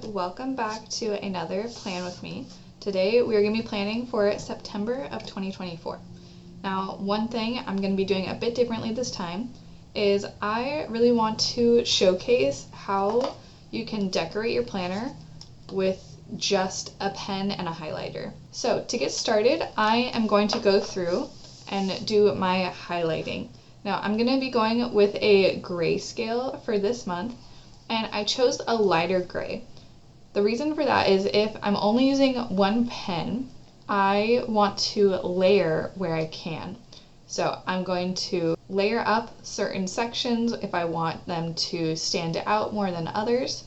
welcome back to another plan with me. Today we are going to be planning for September of 2024. Now, one thing I'm going to be doing a bit differently this time is I really want to showcase how you can decorate your planner with just a pen and a highlighter. So to get started, I am going to go through and do my highlighting. Now I'm going to be going with a grayscale for this month, and I chose a lighter gray. The reason for that is if I'm only using one pen, I want to layer where I can. So I'm going to layer up certain sections if I want them to stand out more than others.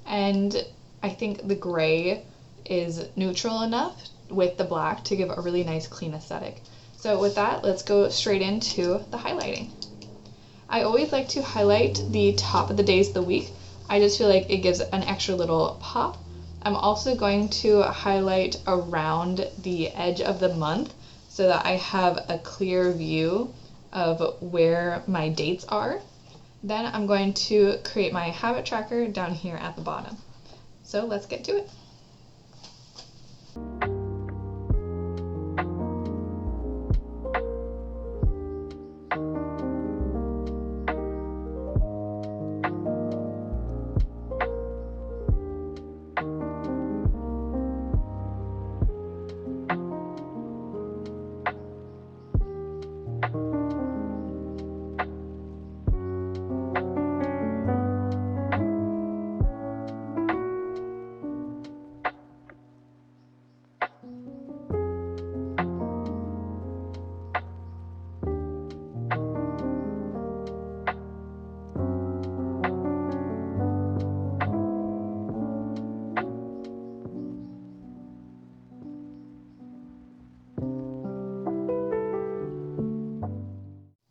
And I think the gray is neutral enough with the black to give a really nice clean aesthetic. So with that, let's go straight into the highlighting. I always like to highlight the top of the days of the week. I just feel like it gives an extra little pop. I'm also going to highlight around the edge of the month so that I have a clear view of where my dates are. Then I'm going to create my habit tracker down here at the bottom. So let's get to it.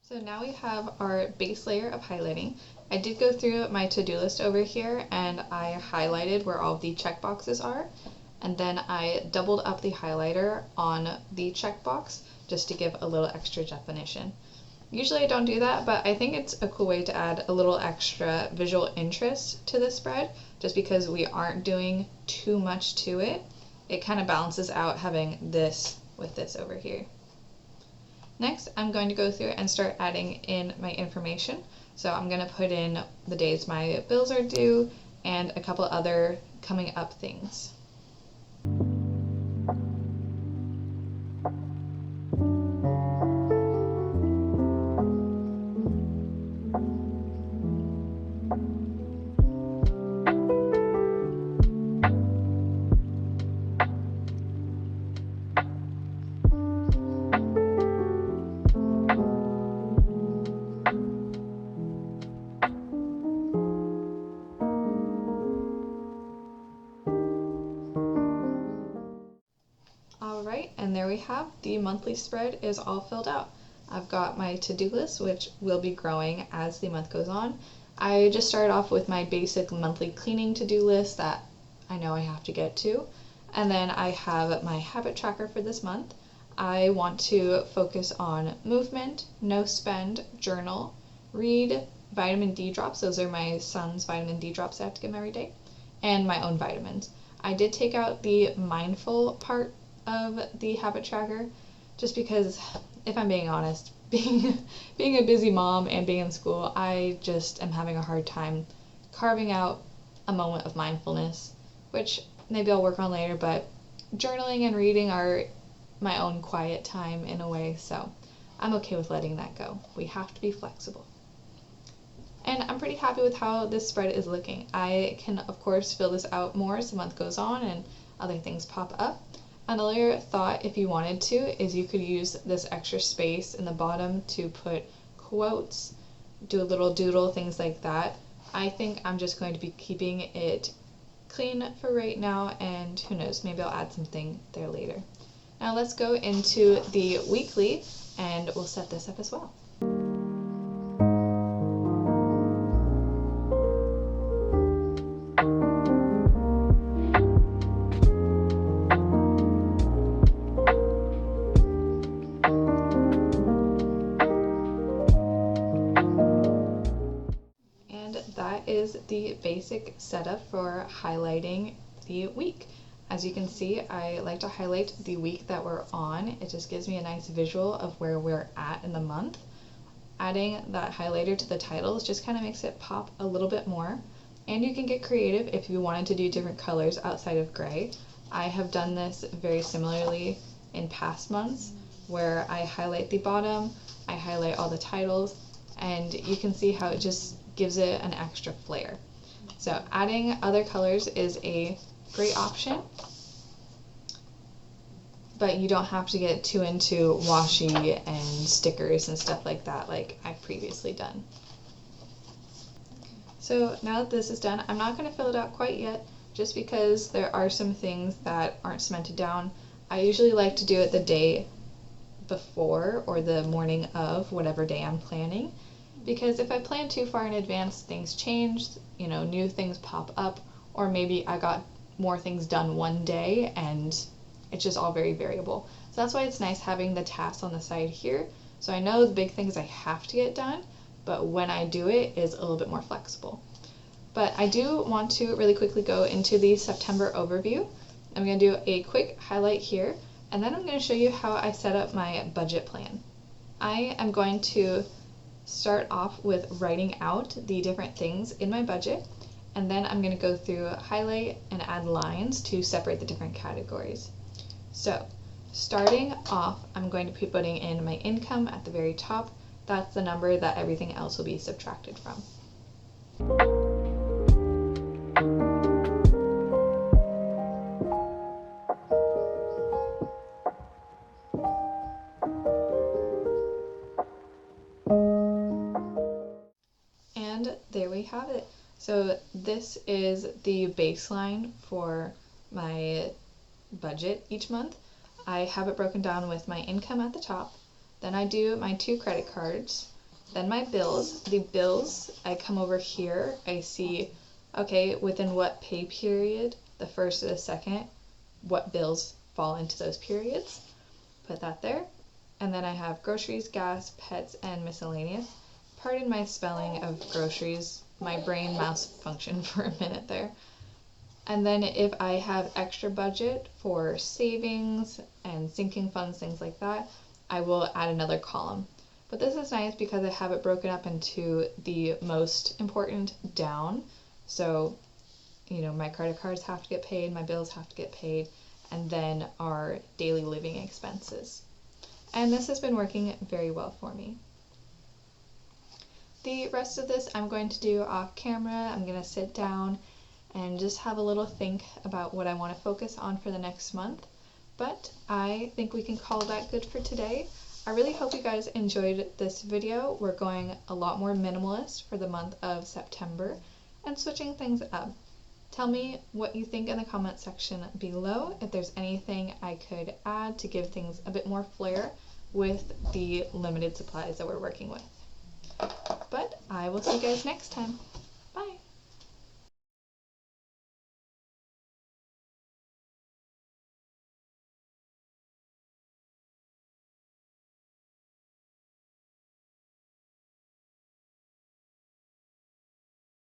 So now we have our base layer of highlighting. I did go through my to-do list over here and I highlighted where all of the checkboxes are, and then I doubled up the highlighter on the checkbox just to give a little extra definition. Usually I don't do that, but I think it's a cool way to add a little extra visual interest to the spread, just because we aren't doing too much to it. It kind of balances out having this with this over here. Next, I'm going to go through and start adding in my information. So I'm going to put in the days my bills are due and a couple other coming up things. Alright, and there we have the monthly spread is all filled out. I've got my to-do list, which will be growing as the month goes on. I just started off with my basic monthly cleaning to-do list that I know I have to get to. And then I have my habit tracker for this month. I want to focus on movement, no spend, journal, read, vitamin D drops. Those are my son's vitamin D drops I have to give him every day, and my own vitamins. I did take out the mindful part of the habit tracker just because, if I'm being honest, being a busy mom and being in school, I just am having a hard time carving out a moment of mindfulness, which maybe I'll work on later, but journaling and reading are my own quiet time in a way, so I'm okay with letting that go. We have to be flexible. And I'm pretty happy with how this spread is looking. I can, of course, fill this out more as the month goes on and other things pop up. Another thought, if you wanted to, is you could use this extra space in the bottom to put quotes, do a little doodle, things like that. I think I'm just going to be keeping it clean for right now, and who knows, maybe I'll add something there later. Now let's go into the weekly and we'll set this up as well. is the basic basic setup for highlighting the week. As you can see, I like to highlight the week that we're on. It just gives me a nice visual of where we're at in the month. Adding that highlighter to the titles just kind of makes it pop a little bit more. And you can get creative if you wanted to do different colors outside of gray. I have done this very similarly in past months, where I highlight the bottom, I highlight all the titles, and you can see how it just gives it an extra flair. So adding other colors is a great option, but you don't have to get too into washi and stickers and stuff like that like I've previously done. So now that this is done, I'm not going to fill it out quite yet, just because there are some things that aren't cemented down. I usually like to do it the day before or the morning of whatever day I'm planning, because if I plan too far in advance, things change, new things pop up, or maybe I got more things done one day and it's just all very variable. So that's why it's nice having the tasks on the side here. So I know the big things I have to get done, but when I do it is a little bit more flexible. But I do want to really quickly go into the September overview. I'm going to do a quick highlight here, and then I'm going to show you how I set up my budget plan. I am going to start off with writing out the different things in my budget, and then I'm going to go through highlight and add lines to separate the different categories. So starting off, I'm going to be putting in my income at the very top. That's the number that everything else will be subtracted from. And there we have it. So this is the baseline for my budget each month. I have it broken down with my income at the top. Then I do my 2 credit cards. Then my bills. The bills, I come over here. I see, okay, within what pay period, the first or the second, what bills fall into those periods. Put that there. And then I have groceries, gas, pets, and miscellaneous. Pardon my spelling of groceries. My brain malfunctioned for a minute there. And then if I have extra budget for savings and sinking funds, things like that, I will add another column. But this is nice because I have it broken up into the most important down. So, my credit cards have to get paid, my bills have to get paid, and then our daily living expenses. And this has been working very well for me. The rest of this I'm going to do off camera. I'm going to sit down and just have a little think about what I want to focus on for the next month. But I think we can call that good for today. I really hope you guys enjoyed this video. We're going a lot more minimalist for the month of September and switching things up. Tell me what you think in the comment section below, if there's anything I could add to give things a bit more flair with the limited supplies that we're working with. But I will see you guys next time.